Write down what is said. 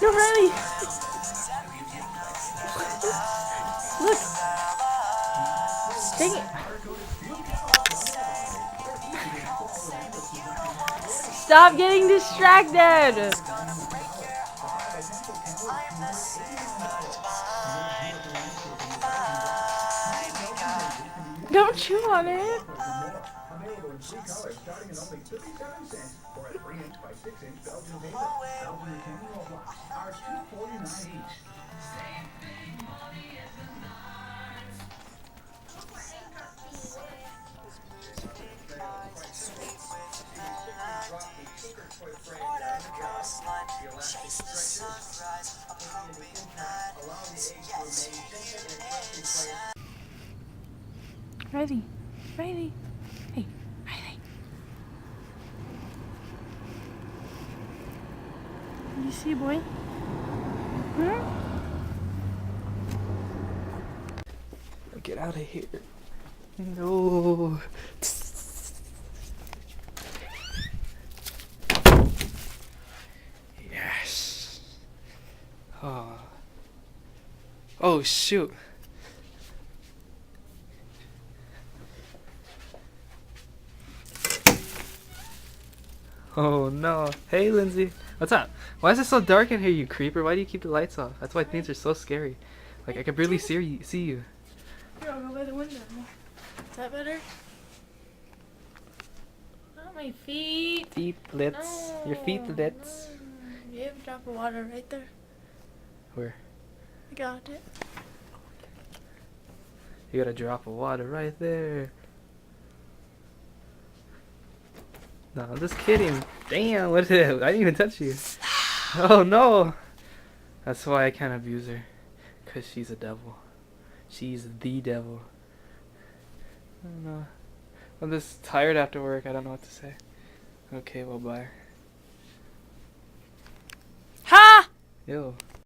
You're ready. Look. Dang it. Stop getting distracted. Don't chew on it. Available in 3 colors starting at only 57 cents for a 3-inch by 6-inch Belgian paper. Belgian retaining wall blocks are $2.49 each. Ready. Ready. Hey, ready. You see, boy? Get out of here. No. Yes. Oh. Oh, shoot. Oh no. Hey Lindsay. What's up? Why is it so dark in here, you creeper? Why do you keep the lights off? That's why things are so scary. Like I can barely see you. Here, I'll go by the window. Is that better? Not my feet. Feetlets. No, Your feetlets. no. You have a drop of water right there. Where? I got it. You got a drop of water right there. No, I'm just kidding. Damn, what is it? I didn't even touch you. Oh no! That's why I can't abuse her. Because she's a devil. She's the devil. I don't know. I'm just tired after work. I don't know what to say. Okay, well, bye. Ha! Yo.